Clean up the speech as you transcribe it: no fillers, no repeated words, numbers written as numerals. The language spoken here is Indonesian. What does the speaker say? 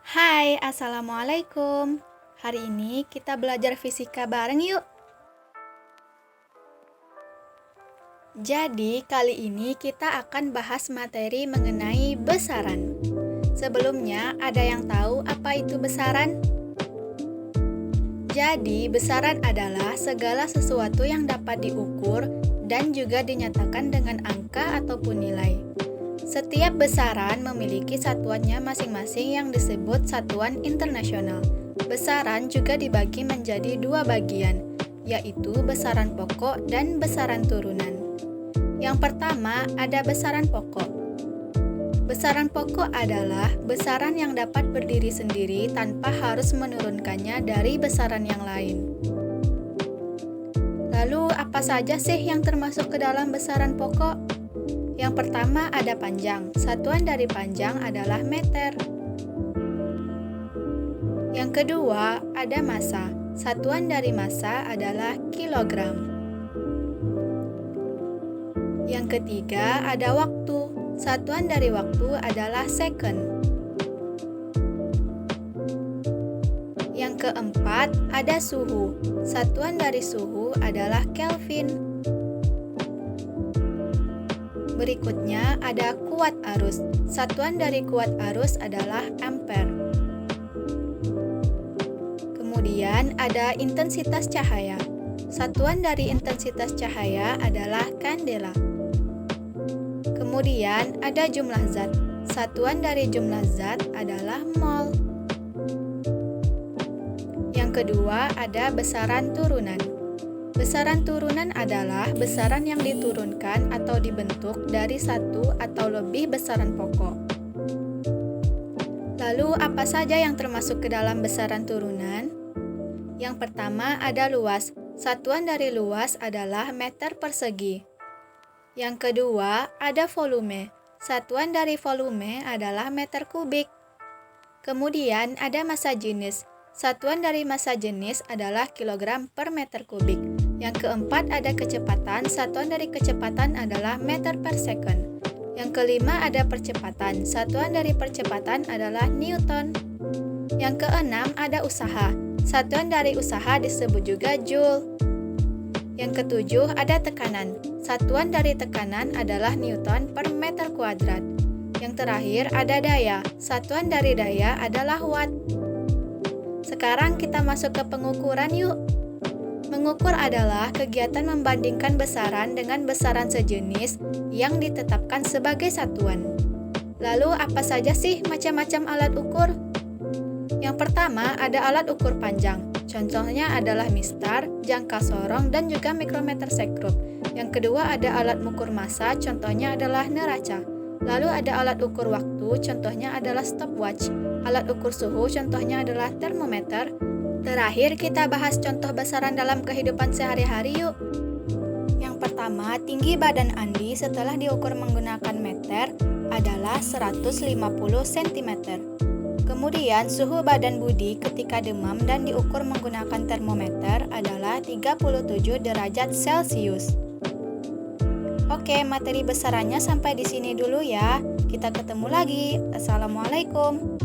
Hai, Assalamualaikum. Hari ini kita belajar fisika bareng yuk. Jadi, kali ini kita akan bahas materi mengenai besaran. Sebelumnya, ada yang tahu apa itu besaran? Jadi, besaran adalah segala sesuatu yang dapat diukur dan juga dinyatakan dengan angka ataupun nilai. Setiap besaran memiliki satuannya masing-masing yang disebut satuan internasional. Besaran juga dibagi menjadi dua bagian, yaitu besaran pokok dan besaran turunan. Yang pertama ada besaran pokok. Besaran pokok adalah besaran yang dapat berdiri sendiri tanpa harus menurunkannya dari besaran yang lain. Lalu apa saja sih yang termasuk ke dalam besaran pokok? Yang pertama ada panjang. Satuan dari panjang adalah meter. Yang kedua ada massa. Satuan dari massa adalah kilogram. Yang ketiga ada waktu. Satuan dari waktu adalah second. Yang keempat ada suhu. Satuan dari suhu adalah Kelvin. Berikutnya ada kuat arus. Satuan dari kuat arus adalah ampere. Kemudian ada intensitas cahaya. Satuan dari intensitas cahaya adalah kandela. Kemudian ada jumlah zat. Satuan dari jumlah zat adalah mol. Yang kedua ada besaran turunan. Besaran turunan adalah besaran yang diturunkan atau dibentuk dari satu atau lebih besaran pokok. Lalu apa saja yang termasuk ke dalam besaran turunan? Yang pertama ada luas. Satuan dari luas adalah meter persegi. Yang kedua ada volume. Satuan dari volume adalah meter kubik. Kemudian ada massa jenis. Satuan dari massa jenis adalah kilogram per meter kubik. Yang keempat ada kecepatan. Satuan dari kecepatan adalah meter per second. Yang kelima ada percepatan. Satuan dari percepatan adalah newton. Yang keenam ada usaha. Satuan dari usaha disebut juga joule. Yang ketujuh ada tekanan. Satuan dari tekanan adalah newton per meter kuadrat. Yang terakhir ada daya. Satuan dari daya adalah watt. Sekarang kita masuk ke pengukuran yuk. Mengukur adalah kegiatan membandingkan besaran dengan besaran sejenis yang ditetapkan sebagai satuan. Lalu apa saja sih macam-macam alat ukur? Yang pertama ada alat ukur panjang. Contohnya adalah mistar, jangka sorong, dan juga mikrometer sekrup. Yang kedua ada alat ukur massa, contohnya adalah neraca. Lalu ada alat ukur waktu, contohnya adalah stopwatch. Alat ukur suhu, contohnya adalah termometer. Terakhir kita bahas contoh besaran dalam kehidupan sehari-hari yuk. Yang pertama, tinggi badan Andi setelah diukur menggunakan meter adalah 150 cm. Kemudian suhu badan Budi ketika demam dan diukur menggunakan termometer adalah 37 derajat Celcius. Oke, materi besarannya sampai di sini dulu ya. Kita ketemu lagi. Assalamualaikum.